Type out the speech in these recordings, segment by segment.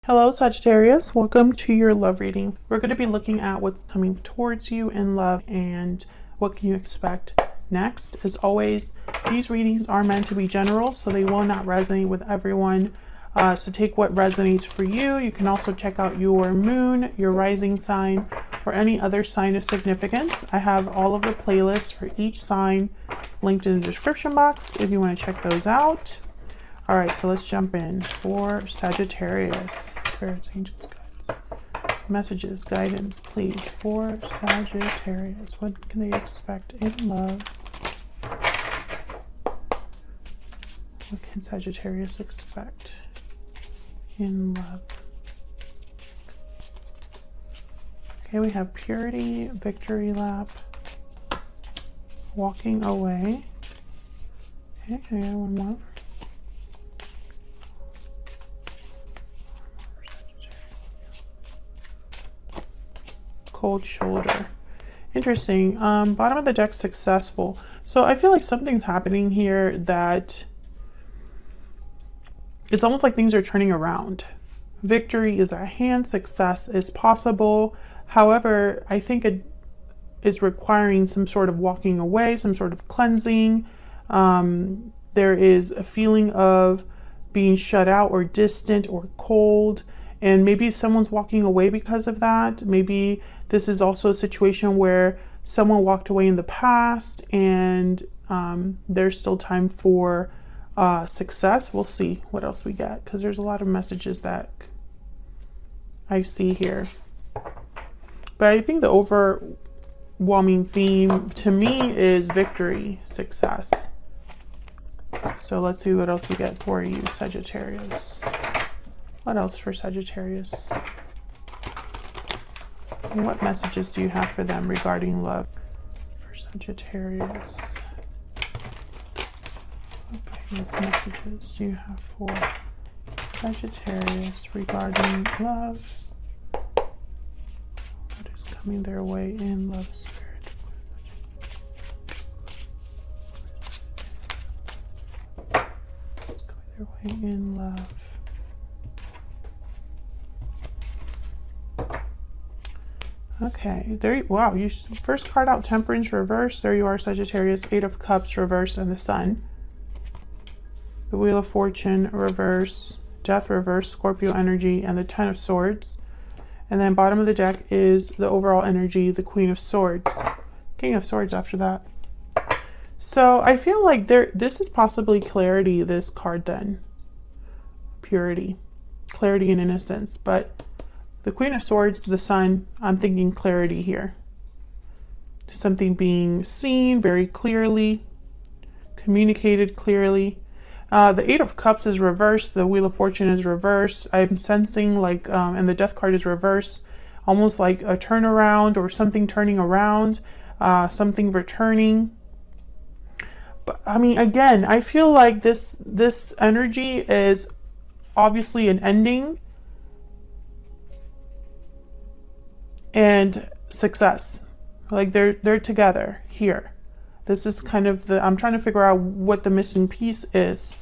Hello Sagittarius, welcome to your love reading. We're going to be looking at what's coming towards you in love and what can you expect next. As always, these readings are meant to be general, so they will not resonate with everyone. So take what resonates for you. You can also check out your moon, your rising sign, or any other sign of significance. I have all of the playlists for each sign linked in the description box if you want to check those out. All right, so let's jump in for Sagittarius. Spirits, angels, guides, messages, guidance, please, for Sagittarius. What can they expect in love? What can Sagittarius expect in love? Okay, we have purity, victory lap, walking away. Okay, I got one more. Cold shoulder. Interesting. Bottom of the deck, successful. So I feel like something's happening here that it's almost like things are turning around. Victory is at hand. Success is possible. However, I think it is requiring some sort of walking away, some sort of cleansing. There is a feeling of being shut out or distant or cold. And maybe someone's walking away because of that. Maybe this is also a situation where someone walked away in the past and there's still time for success. We'll see what else we get because there's a lot of messages that I see here. But I think the overwhelming theme to me is victory, success. So let's see what else we get for you, Sagittarius. What else for Sagittarius? What messages do you have for them regarding love for Sagittarius? Okay, what messages do you have for Sagittarius regarding love? What is coming their way in love spirit? What's coming their way in love? Okay, there. Wow, you first card out Temperance reverse. There you are, Sagittarius. Eight of Cups reverse and the Sun. The Wheel of Fortune reverse, Death reverse, Scorpio energy, and the Ten of Swords. And then bottom of the deck is the overall energy, the Queen of Swords, King of Swords after that. So I feel like this is possibly clarity. This card then, purity, clarity, and innocence, but. The Queen of Swords, the Sun, I'm thinking clarity here. Something being seen very clearly, communicated clearly. The Eight of Cups is reversed. The Wheel of Fortune is reversed. I'm sensing like, and the Death card is reversed, almost like a turnaround or something turning around, something returning. But I mean, again, I feel like this energy is obviously an ending. And success, like they're together here. This is kind of I'm trying to figure out what the missing piece is,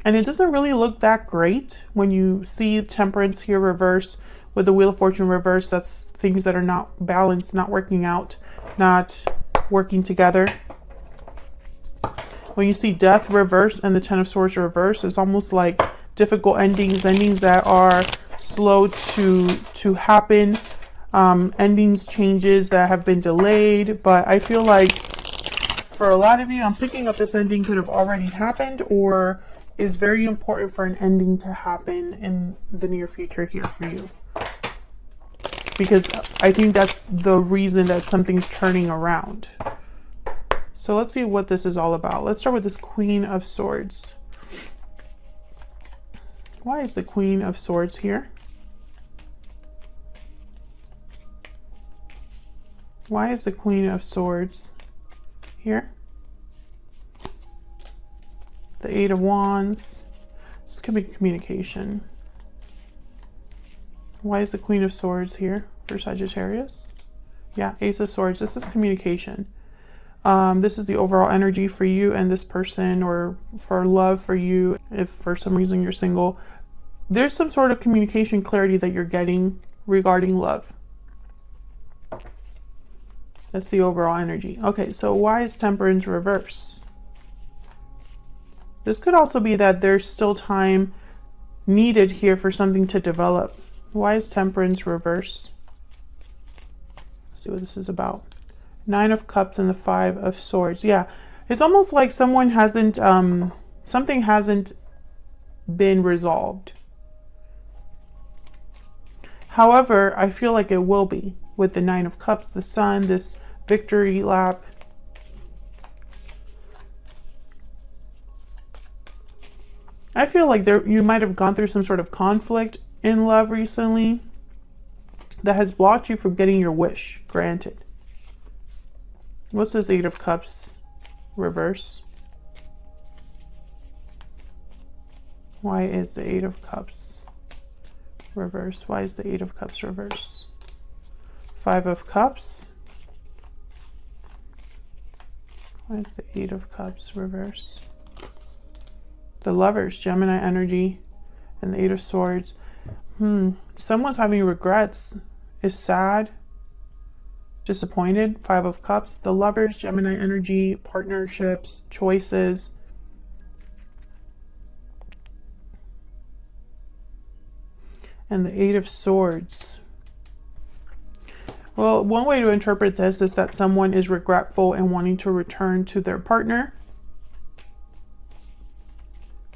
and it doesn't really look that great when you see Temperance here reverse with the Wheel of Fortune reverse. That's things that are not balanced, not working out, not working together. When you see Death reverse and the Ten of Swords reverse, it's almost like difficult endings that are slow to happen, endings, changes that have been delayed. But I feel like for a lot of you, I'm picking up this ending could have already happened or is very important for an ending to happen in the near future here for you, because I think that's the reason that something's turning around. So let's see what this is all about. Let's start with this Queen of Swords. Why is the Queen of Swords here? Why is the Queen of Swords here? The Eight of Wands. This could be communication. Why is the Queen of Swords here for Sagittarius? Yeah, Ace of Swords. This is communication. This is the overall energy for you and this person, or for love for you if for some reason you're single. there's some sort of communication clarity that you're getting regarding love. That's the overall energy. Okay, so why is Temperance reverse? This could also be that there's still time needed here for something to develop. Why is Temperance reverse? Let's see what this is about. 9 of Cups and the 5 of Swords. Yeah, it's almost like someone hasn't, something hasn't been resolved. However, I feel like it will be with the 9 of Cups, the Sun, this victory lap. I feel like you might have gone through some sort of conflict in love recently that has blocked you from getting your wish granted. What's this 8 of Cups reverse? Why is the 8 of Cups reverse? Why is the 8 of Cups reverse? 5 of Cups. Why is the 8 of Cups reverse? The Lovers, Gemini energy, and the 8 of Swords. Someone's having regrets, is sad, disappointed. 5 of Cups. The Lovers, Gemini energy, partnerships, choices. And the 8 of Swords. Well, one way to interpret this is that someone is regretful and wanting to return to their partner,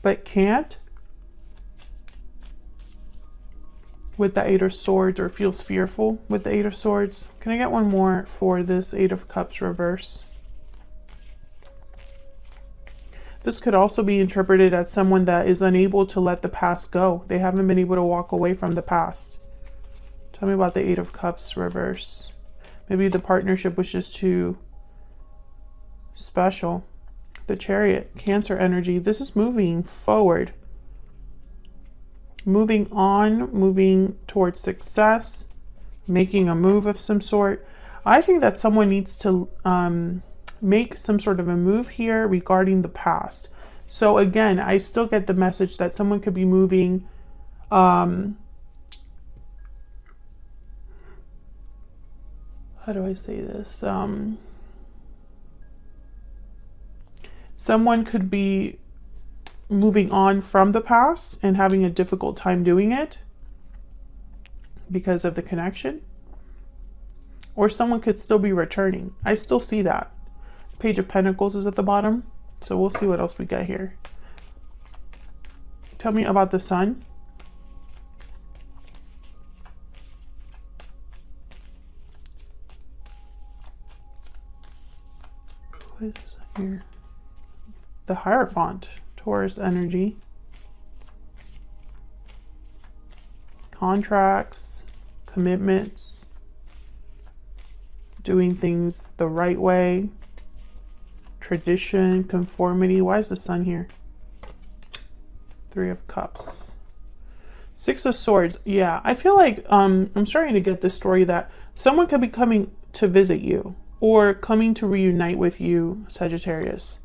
but can't with the 8 of Swords, or feels fearful with the 8 of Swords. Can I get one more for this 8 of Cups reverse? This could also be interpreted as someone that is unable to let the past go. They haven't been able to walk away from the past. Tell me about the 8 of Cups reverse. Maybe the partnership was just too special. The Chariot, Cancer energy. This is moving forward. Moving on, moving towards success, making a move of some sort. I think that someone needs to make some sort of a move here regarding the past. So again, I still get the message that someone could be moving how do I say this? Someone could be moving on from the past and having a difficult time doing it because of the connection. Or someone could still be returning. I still see that. Page of Pentacles is at the bottom. So we'll see what else we get here. Tell me about the Sun. What is this here? The Hierophant, Taurus energy. Contracts, commitments, doing things the right way, tradition, conformity. Why is the Sun here? 3 of Cups. 6 of Swords. Yeah, I feel like I'm starting to get this story that someone could be coming to visit you or coming to reunite with you, Sagittarius.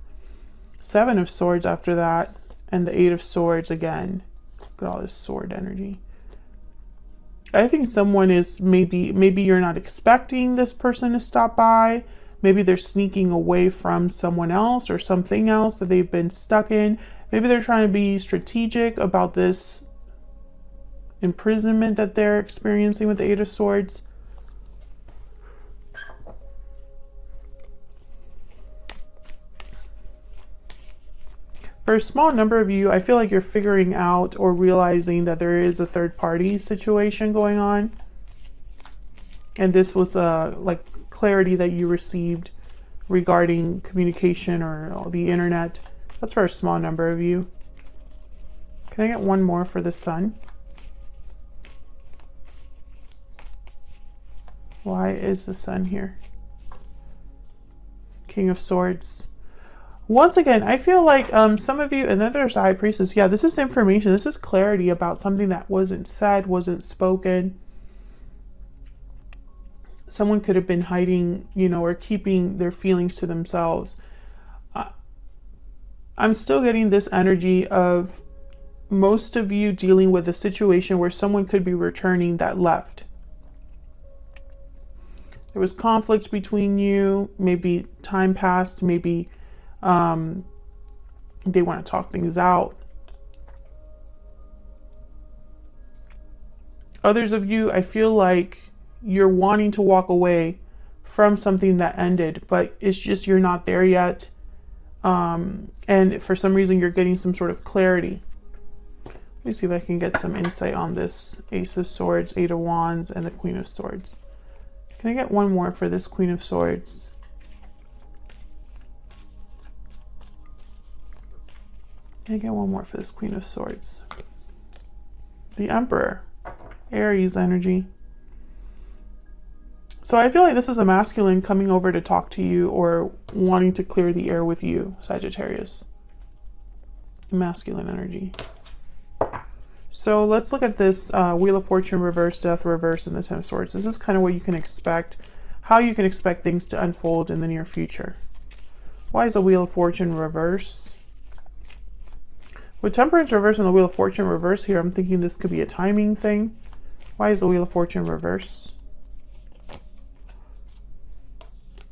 7 of Swords after that, and the 8 of Swords again. Look at all this sword energy. I think someone is maybe you're not expecting this person to stop by. Maybe they're sneaking away from someone else or something else that they've been stuck in. Maybe they're trying to be strategic about this imprisonment that they're experiencing with the 8 of Swords. For a small number of you, I feel like you're figuring out or realizing that there is a third party situation going on. And this was like clarity that you received regarding communication or the internet. That's for a small number of you. Can I get one more for the Sun? Why is the Sun here? King of Swords. Once again, I feel like some of you, and then there's the High Priestess. Yeah, this is information. This is clarity about something that wasn't said, wasn't spoken. Someone could have been hiding, you know, or keeping their feelings to themselves. I'm still getting this energy of most of you dealing with a situation where someone could be returning that left. There was conflict between you, maybe time passed, maybe they want to talk things out. Others of you, I feel like you're wanting to walk away from something that ended, but it's just you're not there yet. And for some reason, you're getting some sort of clarity. Let me see if I can get some insight on this Ace of Swords, Eight of Wands, and the Queen of Swords. Can I get one more for this Queen of Swords? Can I get one more for this Queen of Swords? The Emperor, Aries energy. So I feel like this is a masculine coming over to talk to you or wanting to clear the air with you, Sagittarius. Masculine energy. So let's look at this Wheel of Fortune reverse, Death reverse, and the Ten of Swords. This is kind of what you can expect, how you can expect things to unfold in the near future. Why is the Wheel of Fortune reverse? With Temperance reverse and the Wheel of Fortune reverse here, I'm thinking this could be a timing thing. Why is the Wheel of Fortune reverse?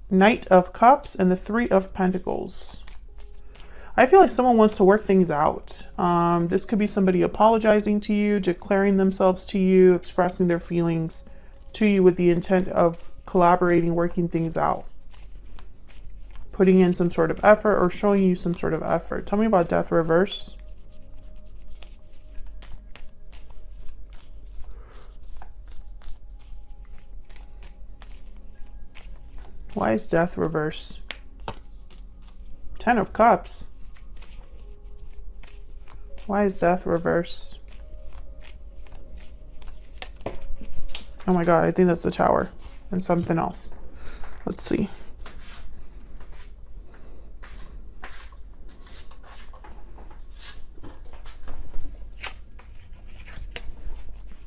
Knight of Cups and the Three of Pentacles. I feel like someone wants to work things out. This could be somebody apologizing to you, declaring themselves to you, expressing their feelings to you with the intent of collaborating, working things out. Putting in some sort of effort or showing you some sort of effort. Tell me about Death reverse. Why is Death reverse? Ten of Cups. Why is Death reverse? Oh my God, I think that's the Tower and something else. Let's see.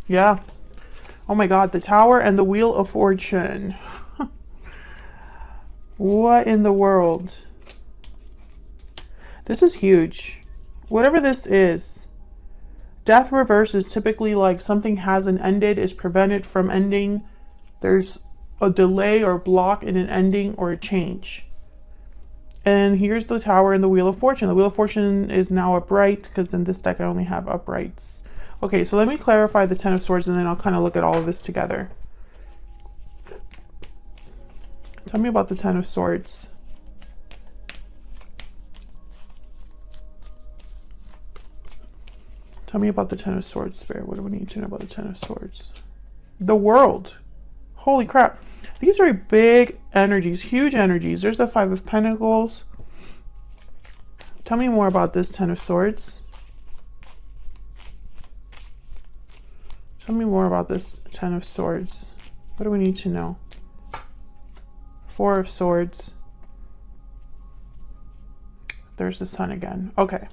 Yeah. Oh my God, the Tower and the Wheel of Fortune. What in the world? This is huge. Whatever this is, Death reverse is typically like something hasn't ended, is prevented from ending. There's a delay or block in an ending or a change. And here's the Tower and the Wheel of Fortune. The Wheel of Fortune is now upright because in this deck I only have uprights. Okay, so let me clarify the Ten of Swords and then I'll kind of look at all of this together. Tell me about the Ten of Swords. Tell me about the Ten of Swords, Spirit. What do we need to know about the Ten of Swords? The World. Holy crap. These are big energies, huge energies. There's the Five of Pentacles. Tell me more about this Ten of Swords. Tell me more about this Ten of Swords. What do we need to know? Four of Swords. There's the Sun again. Okay.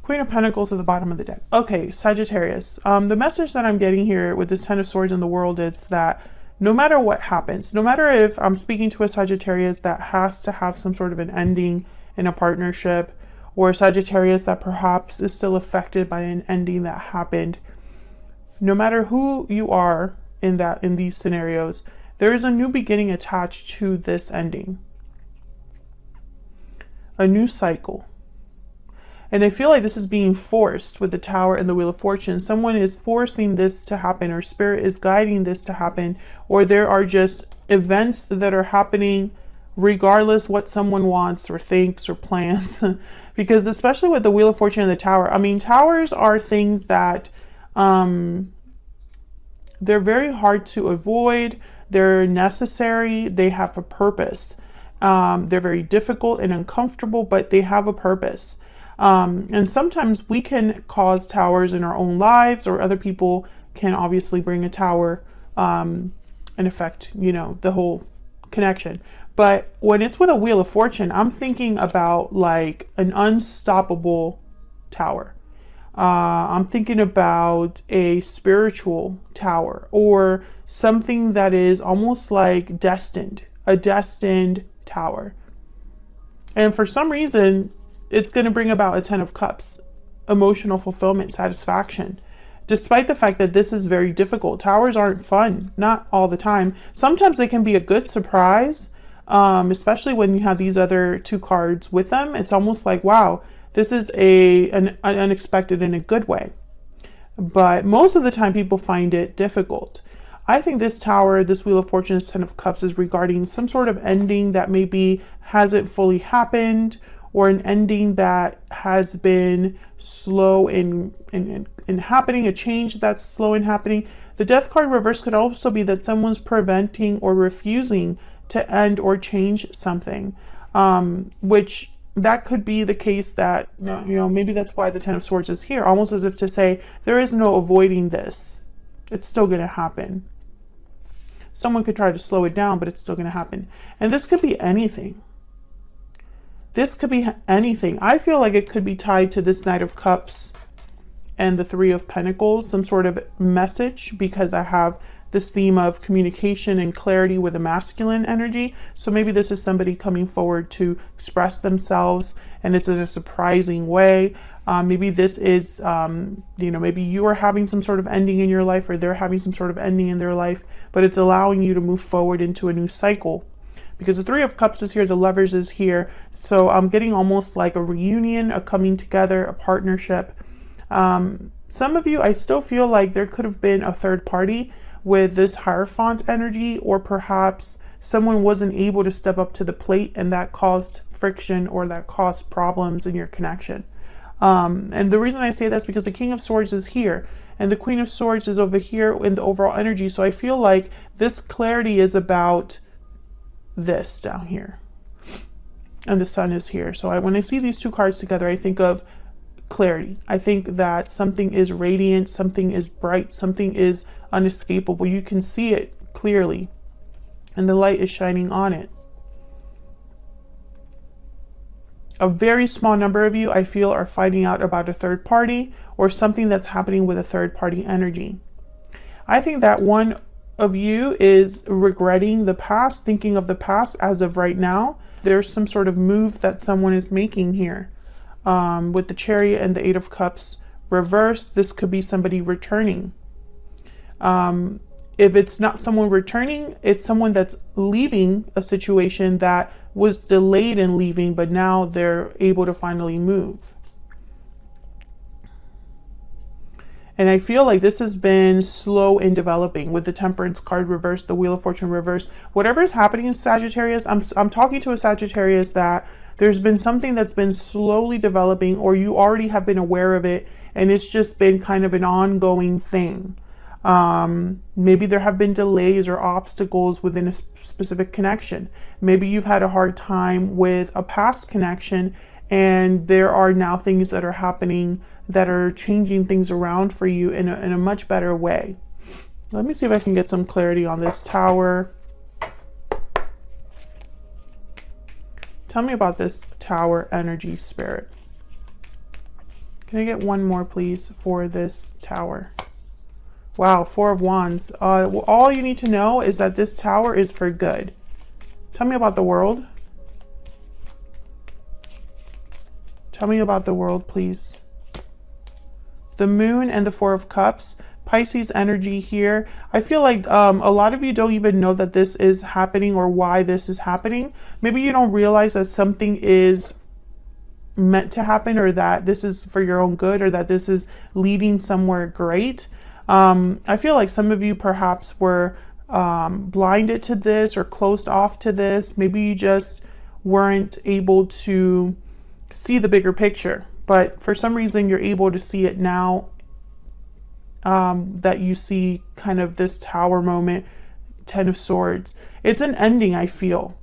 Queen of Pentacles at the bottom of the deck. Okay, Sagittarius. The message that I'm getting here with this Ten of Swords in the World is that no matter what happens, no matter if I'm speaking to a Sagittarius that has to have some sort of an ending in a partnership, or a Sagittarius that perhaps is still affected by an ending that happened, no matter who you are in these scenarios, there is a new beginning attached to this ending. A new cycle. And I feel like this is being forced with the Tower and the Wheel of Fortune. Someone is forcing this to happen, or Spirit is guiding this to happen, or there are just events that are happening regardless what someone wants or thinks or plans. Because especially with the Wheel of Fortune and the Tower, I mean, towers are things that they're very hard to avoid. They're necessary. They have a purpose. They're very difficult and uncomfortable, but they have a purpose. And sometimes we can cause towers in our own lives, or other people can obviously bring a tower and affect, you know, the whole connection. But when it's with a Wheel of Fortune, I'm thinking about like an unstoppable tower. I'm thinking about a spiritual tower, or something that is almost like destined, a destined tower. And for some reason, it's going to bring about a Ten of Cups emotional fulfillment, satisfaction. Despite the fact that this is very difficult. Towers aren't fun, not all the time. Sometimes they can be a good surprise, especially when you have these other two cards with them. It's almost like, wow, this is an unexpected in a good way. But most of the time people find it difficult. I think this Tower, this Wheel of Fortune, this Ten of Cups is regarding some sort of ending that maybe hasn't fully happened, or an ending that has been slow in happening, a change that's slow in happening. The Death card reverse could also be that someone's preventing or refusing to end or change something, which that could be the case that, maybe that's why the Ten of Swords is here, almost as if to say, there is no avoiding this. It's still going to happen. Someone could try to slow it down, but it's still going to happen. And this could be anything. This could be anything. I feel like it could be tied to this Knight of Cups and the Three of Pentacles, some sort of message, because I have this theme of communication and clarity with a masculine energy. So maybe this is somebody coming forward to express themselves, and it's in a surprising way. Maybe this is, maybe you are having some sort of ending in your life, or they're having some sort of ending in their life, but it's allowing you to move forward into a new cycle. Because the Three of Cups is here, the Lovers is here. So I'm getting almost like a reunion, a coming together, a partnership. Some of you, I still feel like there could have been a third party with this Hierophant energy, or perhaps someone wasn't able to step up to the plate and that caused friction, or that caused problems in your connection. And the reason I say that's because the King of Swords is here and the Queen of Swords is over here in the overall energy. So I feel like this clarity is about this down here, and the Sun is here. So when I see these two cards together, I think of clarity. I think that something is radiant, something is bright, something is unescapable. You can see it clearly and the light is shining on it. A very small number of you, I feel, are finding out about a third party or something that's happening with a third party energy. I think that one of you is regretting the past, thinking of the past as of right now. There's some sort of move that someone is making here. With the Chariot and the Eight of Cups reversed, this could be somebody returning. If it's not someone returning, it's someone that's leaving a situation that was delayed in leaving, but now they're able to finally move. And I feel like this has been slow in developing with the Temperance card reversed, the Wheel of Fortune reversed. Whatever is happening in Sagittarius, I'm talking to a Sagittarius that there's been something that's been slowly developing, or you already have been aware of it, and it's just been kind of an ongoing thing. Maybe there have been delays or obstacles within a specific connection. Maybe you've had a hard time with a past connection, and there are now things that are happening that are changing things around for you in a much better way. Let me see if I can get some clarity on this Tower. Tell me about this Tower energy, Spirit. Can I get one more, please, for this Tower? Wow, Four of Wands. All you need to know is that this Tower is for good. Tell me about the World. Tell me about the World, please. The Moon and the Four of Cups. Pisces energy here. I feel like a lot of you don't even know that this is happening or why this is happening. Maybe you don't realize that something is meant to happen, or that this is for your own good, or that this is leading somewhere great. I feel like some of you perhaps were blinded to this or closed off to this. Maybe you just weren't able to see the bigger picture, but for some reason you're able to see it now, that you see kind of this Tower moment, Ten of Swords. It's an ending, I feel.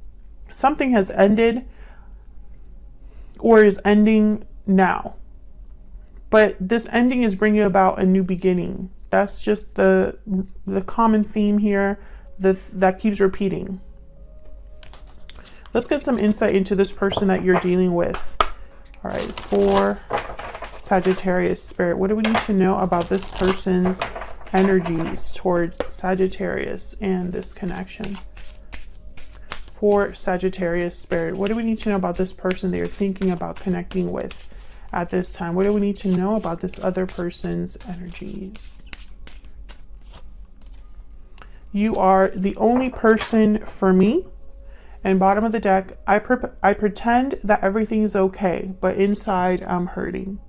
Something has ended or is ending now, but this ending is bringing about a new beginning. That's just the common theme here that keeps repeating. Let's get some insight into this person that you're dealing with. All right, for Sagittarius, Spirit, what do we need to know about this person's energies towards Sagittarius and this connection? For Sagittarius, Spirit, what do we need to know about this person that you're thinking about connecting with at this time? What do we need to know about this other person's energies? You are the only person for me. And bottom of the deck, I pretend that everything is okay, but inside I'm hurting.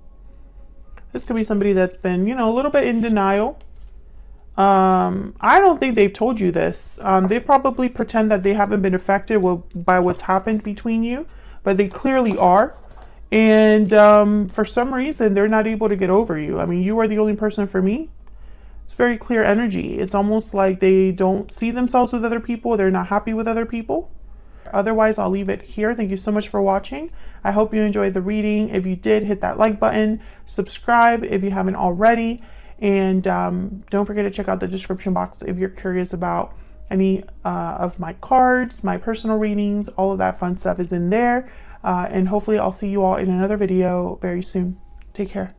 This could be somebody that's been, you know, a little bit in denial. I don't think they've told you this. They probably pretend that they haven't been affected by what's happened between you, but they clearly are. And for some reason, they're not able to get over you. I mean, you are the only person for me. It's very clear energy. It's almost like they don't see themselves with other people. They're not happy with other people. Otherwise, I'll leave it here. Thank you so much for watching. I hope you enjoyed the reading. If you did, hit that like button, subscribe if you haven't already, and don't forget to check out the description box if you're curious about any of my cards, my personal readings. All of that fun stuff is in there. And hopefully I'll see you all in another video very soon. Take care.